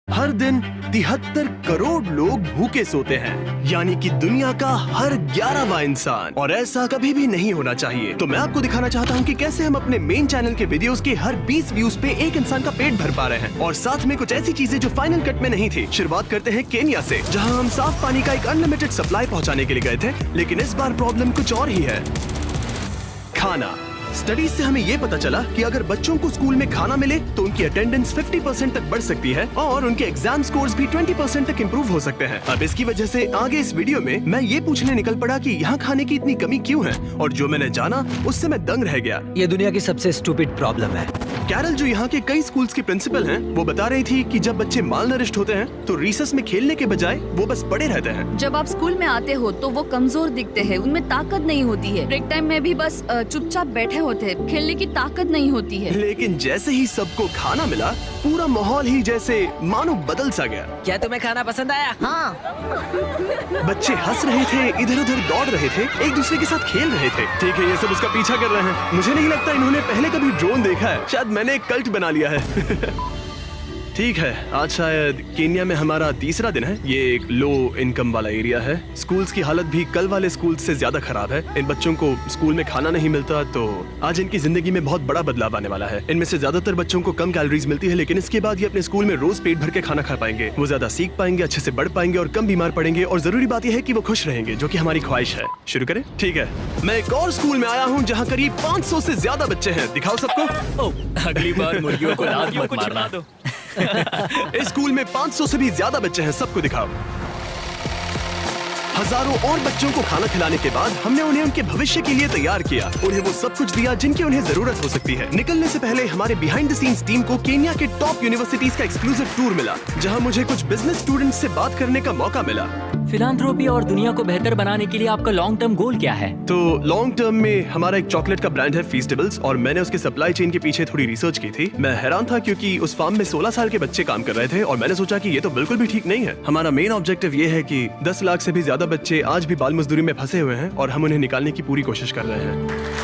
हर दिन 73 करोड़ लोग भूखे सोते हैं, यानी कि दुनिया का हर 11वां इंसान। और ऐसा कभी भी नहीं होना चाहिए। तो मैं आपको दिखाना चाहता हूँ कि कैसे हम अपने मेन चैनल के वीडियोस के हर 20 व्यूज पे एक इंसान का पेट भर पा रहे हैं, और साथ में कुछ ऐसी चीजें जो फाइनल कट में नहीं थी। शुरुआत करते हैं केन्या से, जहाँ हम साफ पानी का एक अनलिमिटेड सप्लाई पहुँचाने के लिए गए थे, लेकिन इस बार प्रॉब्लम कुछ और ही है। खाना। स्टडीज से हमें ये पता चला कि अगर बच्चों को स्कूल में खाना मिले तो उनकी अटेंडेंस 50% तक बढ़ सकती है और उनके एग्जाम स्कोर्स भी 20% तक इंप्रूव हो सकते हैं। अब इसकी वजह से आगे इस वीडियो में मैं ये पूछने निकल पड़ा कि यहाँ खाने की इतनी कमी क्यों है, और जो मैंने जाना उससे मैं दंग रह गया। ये दुनिया की सबसे स्टूपिड प्रॉब्लम है। कैरल, जो यहाँ के कई स्कूल्स की प्रिंसिपल हैं, वो बता रही थी कि जब बच्चे मालनरिश्ड होते हैं तो रिसेस में खेलने के बजाय वो बस पड़े रहते हैं। जब आप स्कूल में आते हो तो वो कमजोर दिखते हैं, उनमें ताकत नहीं होती है। ब्रेक टाइम में भी बस चुपचाप बैठे होते हैं, खेलने की ताकत नहीं होती है। लेकिन जैसे ही सबको खाना मिला, पूरा माहौल ही जैसे मानो बदल सा गया। क्या तुम्हें खाना पसंद आया? हाँ। बच्चे हंस रहे थे, इधर उधर दौड़ रहे थे, एक दूसरे के साथ खेल रहे थे। ठीक है, ये सब उसका पीछा कर रहे हैं। मुझे नहीं लगता इन्होंने पहले कभी ड्रोन देखा है। शायद मैंने एक कल्ट बना लिया है। ठीक है, आज शायद केन्या में हमारा तीसरा दिन है। ये एक लो इनकम वाला एरिया है। स्कूल्स की हालत भी कल वाले स्कूल से ज्यादा खराब है। इन बच्चों को स्कूल में खाना नहीं मिलता, तो आज इनकी जिंदगी में बहुत बड़ा बदलाव आने वाला है। इनमें से ज्यादातर बच्चों को कम कैलोरीज मिलती है, लेकिन इसके बाद ये अपने स्कूल में रोज पेट भर के खाना खा पाएंगे। वो ज्यादा सीख पाएंगे, अच्छे से बढ़ पाएंगे और कम बीमार पड़ेंगे। और जरूरी बात यह है कि वो खुश रहेंगे, जो कि हमारी ख्वाहिश है। शुरू करें? ठीक है, मैं एक और स्कूल में आया हूँ जहाँ करीब 500 से ज्यादा बच्चे हैं। दिखाओ सबको। अगली बार मुर्गियों को लात मत मारना। दो इस स्कूल में 500 से भी ज्यादा बच्चे हैं, सबको दिखाओ। हजारों और बच्चों को खाना खिलाने के बाद हमने उन्हें उनके भविष्य के लिए तैयार किया। उन्हें वो सब कुछ दिया जिनकी उन्हें जरूरत हो सकती है। निकलने से पहले हमारे बिहाइंड द सीन्स टीम को केन्या के टॉप यूनिवर्सिटीज का एक्सक्लूसिव टूर मिला, जहां मुझे कुछ बिजनेस स्टूडेंट्स से बात करने का मौका मिला। फिलांथ्रोपी और दुनिया को बेहतर बनाने के लिए आपका लॉन्ग टर्म गोल क्या है? तो लॉन्ग टर्म में हमारा एक चॉकलेट का ब्रांड है फीस्टेबल्स, और मैंने उसके सप्लाई चेन के पीछे थोड़ी रिसर्च की थी। मैं हैरान था क्योंकि उस फार्म में 16 साल के बच्चे काम कर रहे थे, और मैंने सोचा कि ये तो बिल्कुल भी ठीक नहीं है। हमारा मेन ऑब्जेक्टिव ये है कि 10 लाख से भी ज्यादा बच्चे आज भी बाल मजदूरी में फंसे हुए हैं, और हम उन्हें निकालने की पूरी कोशिश कर रहे हैं।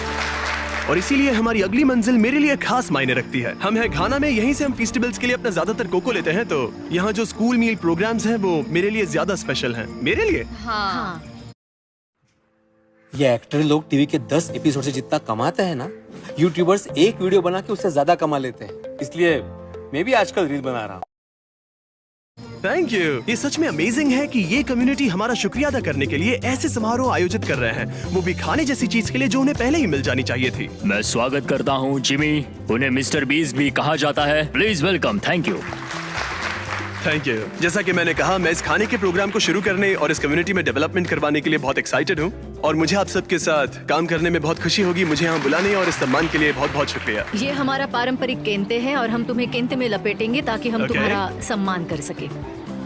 और इसीलिए हमारी अगली मंजिल मेरे लिए खास मायने रखती है। हम है घाना में, यहीं से हम फेस्टिवल्स के लिए अपना ज्यादातर कोको लेते हैं। तो यहाँ जो स्कूल मील प्रोग्राम्स हैं वो मेरे लिए ज्यादा स्पेशल हैं। मेरे लिए? हाँ। ये एक्टर लोग टीवी के 10 एपिसोड से जितना कमाते हैं ना, यूट्यूबर्स एक वीडियो बना के उससे ज्यादा कमा लेते हैं। इसलिए मैं भी आजकल रील बना रहा हूँ। Thank you. ये सच में अमेजिंग है कि ये कम्युनिटी हमारा शुक्रिया अदा करने के लिए ऐसे समारोह आयोजित कर रहे हैं, वो भी खाने जैसी चीज के लिए जो उन्हें पहले ही मिल जानी चाहिए थी। मैं स्वागत करता हूँ जिमी। उन्हें मिस्टर बीस्ट भी कहा जाता है। Please welcome. Thank you. Thank you. जैसा कि मैंने कहा, मैं इस खाने के प्रोग्राम को शुरू करने और इस कम्युनिटी में डेवलपमेंट करवाने के लिए बहुत एक्साइटेड हूँ, और मुझे आप सबके साथ काम करने में बहुत खुशी होगी। मुझे यहाँ बुलाने और इस सम्मान के लिए बहुत बहुत शुक्रिया। ये हमारा पारंपरिक केंते है, और हम तुम्हें केंते में लपेटेंगे ताकि हम तुम्हारा सम्मान कर सके।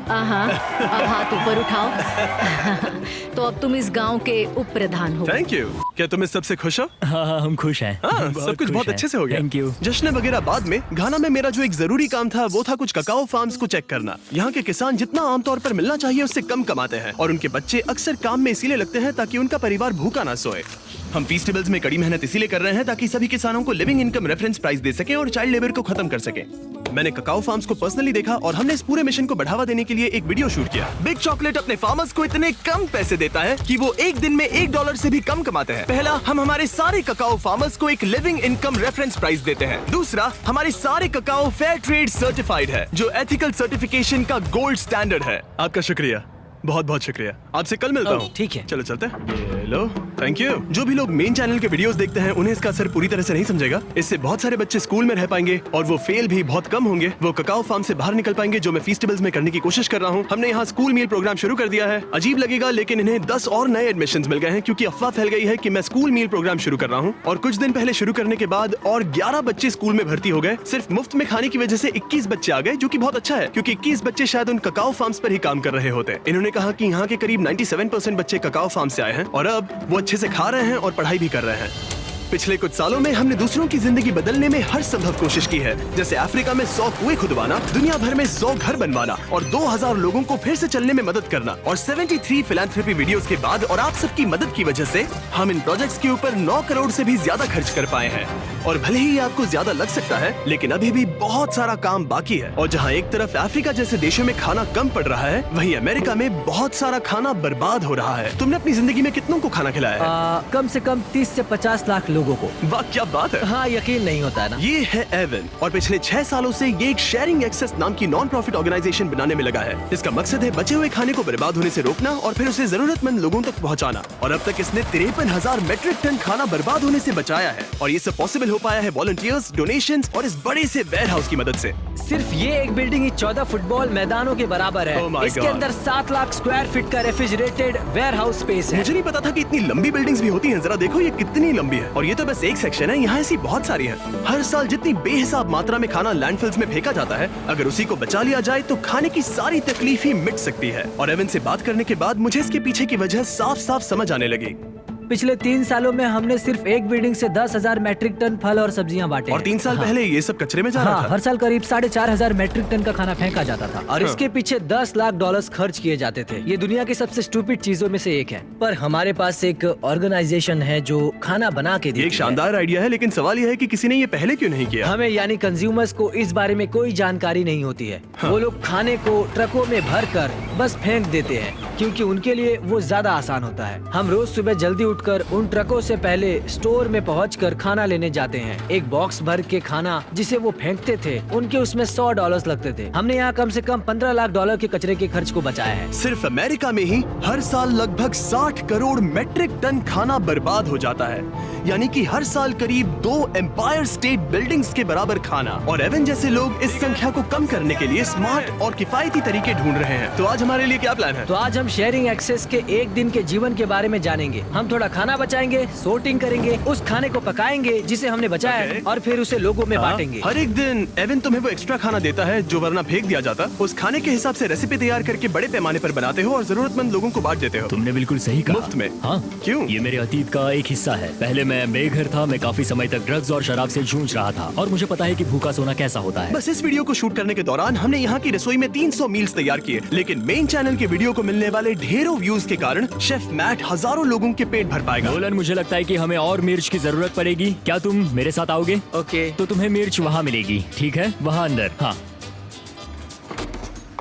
हाँ, अब हाथ ऊपर उठाओ। तो अब तुम इस गांव के उप प्रधान हो। Thank you. क्या तुम इस सबसे खुश हो? हाँ, हम खुश हैं। हाँ, सब कुछ बहुत अच्छे से हो गया। Thank you. जश्न वगैरह बाद में। घाना में मेरा जो एक जरूरी काम था वो था कुछ ककाओ फार्म्स को चेक करना। यहाँ के किसान जितना आमतौर पर मिलना चाहिए उससे कम कमाते हैं, और उनके बच्चे अक्सर काम में इसीलिए लगते हैं ताकि उनका परिवार भूखा ना सोए। हम फेस्टिवल्स में कड़ी मेहनत इसीलिए कर रहे हैं ताकि सभी किसानों को लिविंग इनकम रेफरेंस प्राइस दे सके और चाइल्ड लेबर को खत्म कर सके। मैंने ककाओ फार्म्स को पर्सनली देखा, और हमने इस पूरे मिशन को बढ़ावा देने के लिए एक वीडियो शूट किया। बिग चॉकलेट अपने फार्मर्स को इतने कम पैसे देता है कि वो एक दिन में $1 से भी कम कमाते हैं। पहला, हम हमारे सारे ककाओ फार्मर्स को एक लिविंग इनकम रेफरेंस प्राइस देते हैं। दूसरा, हमारे सारे ककाओ फेयर ट्रेड सर्टिफाइड है, जो एथिकल सर्टिफिकेशन का गोल्ड स्टैंडर्ड है। आपका शुक्रिया, बहुत बहुत शुक्रिया। आपसे कल मिलता हूँ। ठीक है, चलो चलते हैं। ये लो, थैंक यू। जो भी लोग मेन चैनल के वीडियोस देखते हैं उन्हें इसका असर पूरी तरह से नहीं समझेगा। इससे बहुत सारे बच्चे स्कूल में रह पाएंगे, और वो फेल भी बहुत कम होंगे। वो ककाओ फार्म से बाहर निकल पाएंगे, जो मैं फेस्टिवल्स में करने की कोशिश कर रहा हूँ। हमने यहाँ स्कूल मील प्रोग्राम शुरू कर दिया है। अजीब लगेगा, लेकिन इन्हें 10 और नए एडमिशंस मिल गए हैं, क्योंकि अफवाह फैल गई है कि मैं स्कूल मील प्रोग्राम शुरू कर रहा हूँ। और कुछ दिन पहले शुरू करने के बाद और 11 बच्चे स्कूल में भर्ती हो गए। सिर्फ मुफ्त में खाने की वजह से 21 बच्चे आ गए, जो कि बहुत अच्छा है, क्योंकि 21 बच्चे शायद उन ककाओ फार्म्स पर ही काम कर रहे होते। इन्होंने कहा कि यहाँ के करीब 97% बच्चे ककाओ फार्म से आए हैं, और अब वो अच्छे से खा रहे हैं और पढ़ाई भी कर रहे हैं। पिछले कुछ सालों में हमने दूसरों की जिंदगी बदलने में हर संभव कोशिश की है, जैसे अफ्रीका में 100 कुएं खुदवाना, दुनिया भर में 100 घर बनवाना और 2000 लोगों को फिर से चलने में मदद करना। और 73 फिलैंथ्रोपी वीडियोस के बाद और आप सबकी मदद की वजह से हम इन प्रोजेक्ट्स के ऊपर 9 करोड़ से भी ज्यादा खर्च कर पाए हैं। और भले ही आपको ज्यादा लग सकता है, लेकिन अभी भी बहुत सारा काम बाकी है। और जहाँ एक तरफ अफ्रीका जैसे देशों में खाना कम पड़ रहा है, वहीं अमेरिका में बहुत सारा खाना बर्बाद हो रहा है। तुमने अपनी जिंदगी में कितनों को खाना खिलाया है? कम से कम 30 से 50 लाख लोगों को। वाह, क्या बात है। हाँ, यकीन नहीं होता है ना। ये है एवन और पिछले 6 सालों से ये एक शेयरिंग एक्सेस नाम की नॉन प्रॉफिट ऑर्गेनाइजेशन बनाने में लगा है। इसका मकसद है बचे हुए खाने को बर्बाद होने से रोकना और फिर उसे जरूरतमंद लोगों तक पहुंचाना। और अब तक इसने 53,000 मेट्रिक टन खाना बर्बाद होने से बचाया है। और ये सब पॉसिबल हो पाया है वॉलंटियर्स, डोनेशंस और इस बड़े से वेयर हाउस की मदद से। सिर्फ ये एक बिल्डिंग ही 14 फुटबॉल मैदानों के बराबर है। Oh my इसके God. अंदर 7 लाख स्क्वायर फीट का रेफ्रिजरेटेड वेयर हाउस स्पेस है। मुझे नहीं पता था कि इतनी लंबी बिल्डिंग्स भी होती हैं। जरा देखो ये कितनी लंबी है। और ये तो बस एक सेक्शन है, यहाँ ऐसी बहुत सारी है। हर साल जितनी बेहिसाब मात्रा में खाना लैंडफिल्स में फेंका जाता है, अगर उसी को बचा लिया जाए तो खाने की सारी तकलीफ ही मिट सकती है। और एवन से बात करने के बाद मुझे इसके पीछे की वजह साफ साफ समझ आने लगी। पिछले 3 सालों में हमने सिर्फ एक बिल्डिंग से 10,000 मैट्रिक टन फल और सब्जियां बांटे। और 3 साल पहले ये सब कचरे में जा रहा हाँ, था। हर साल करीब 4,500 मैट्रिक टन का खाना फेंका जाता था और इसके पीछे 10 लाख डॉलर्स खर्च किए जाते थे। ये दुनिया की सबसे स्टूपिड चीजों में से एक है। पर हमारे पास एक ऑर्गेनाइजेशन है जो खाना बना के ये देती एक है। शानदार आइडिया है, लेकिन सवाल यह है कि किसी ने ये पहले क्यों नहीं किया? हमें यानी कंज्यूमर्स को इस बारे में कोई जानकारी नहीं होती है। वो लोग खाने को ट्रकों में भर कर बस फेंक देते हैं क्योंकि उनके लिए वो ज्यादा आसान होता है। हम रोज सुबह जल्दी उठकर उन ट्रकों से पहले स्टोर में पहुंचकर खाना लेने जाते हैं। एक बॉक्स भर के खाना जिसे वो फेंकते थे, उनके उसमें $100 लगते थे। हमने यहाँ कम से कम 15 लाख डॉलर के कचरे के खर्च को बचाया है। सिर्फ अमेरिका में ही हर साल लगभग 60 करोड़ मेट्रिक टन खाना बर्बाद हो जाता है, यानी कि हर साल करीब 2 एम्पायर स्टेट बिल्डिंग्स के बराबर खाना। और एवन जैसे लोग इस संख्या को कम करने के लिए स्मार्ट और किफायती तरीके ढूंढ रहे हैं। तो आज हमारे लिए क्या प्लान है? तो आज हम शेयरिंग एक्सेस के एक दिन के जीवन के बारे में जानेंगे। हम थोड़ा खाना बचाएंगे, सोर्टिंग करेंगे, उस खाने को पकाएंगे जिसे हमने बचाया है और फिर उसे लोगों में बांटेंगे। हर एक दिन एवन तुम्हें वो एक्स्ट्रा खाना देता है जो वरना फेंक दिया जाता। उस खाने के हिसाब से रेसिपी तैयार करके बड़े पैमाने पर बनाते हो और जरूरतमंद लोगों को बांट देते हो। तुमने बिल्कुल सही कहा। मुफ्त में? हाँ। क्यों? ये मेरे अतीत का एक हिस्सा है। पहले मैं बेघर था, मैं काफी समय तक ड्रग्स और शराब से जूझ रहा था और मुझे पता है कि भूखा सोना कैसा होता है। बस इस वीडियो को शूट करने के दौरान हमने यहाँ की रसोई में 300 मील्स तैयार किए, लेकिन मेन चैनल के वीडियो को मिलने वाले ढेरों व्यूज के कारण शेफ मैट हजारों लोगों के पेट भर पाएगा। नोलन, मुझे लगता है कि हमें और मिर्च की जरूरत पड़ेगी। क्या तुम मेरे साथ आओगे? ओके। तो तुम्हें मिर्च वहाँ मिलेगी, ठीक है? वहाँ अंदर। हाँ।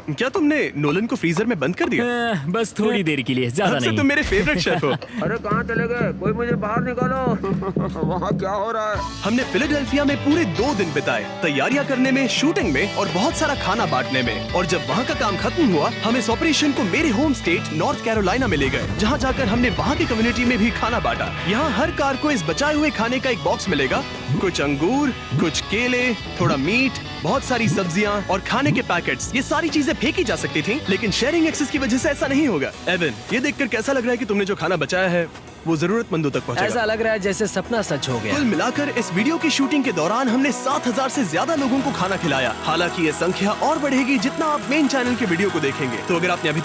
क्या तुमने नोलन को फ्रीजर में बंद कर दिया? बस थोड़ी देर के लिए, ज्यादा अब से नहीं। तुम मेरे फेवरेट शेफ हो। अरे कहाँ चले गए? कोई मुझे बाहर निकालो। वहाँ क्या हो रहा है? हमने फिलाडेल्फिया में पूरे 2 दिन बिताए, तैयारियां करने में, शूटिंग में और बहुत सारा खाना बांटने में। और जब वहाँ का काम खत्म हुआ, हम इस ऑपरेशन को मेरे होम स्टेट नॉर्थ कैरोलिना में ले गए, जहाँ जाकर हमने वहाँ की कम्युनिटी में भी खाना बांटा। यहाँ हर कार को इस बचाए हुए खाने का एक बॉक्स मिलेगा। कुछ अंगूर, कुछ केले, थोड़ा मीट, बहुत सारी सब्जियां और खाने के पैकेट्स। ये सारी चीजें फेंकी जा सकती थी, लेकिन शेयरिंग एक्सेस की वजह से ऐसा नहीं होगा। एवन, ये देखकर कैसा लग रहा है कि तुमने जो खाना बचाया है वो जरूरतमंदों तक पहुंचेगा? ऐसा लग रहा है जैसे सपना सच हो गया। कुल मिलाकर इस वीडियो की शूटिंग के दौरान हमने 7,000 से ज्यादा लोगों को खाना खिलाया। हालांकि ये संख्या और बढ़ेगी जितना आप मेन चैनल के वीडियो को देखेंगे। तो अगर आपने अभी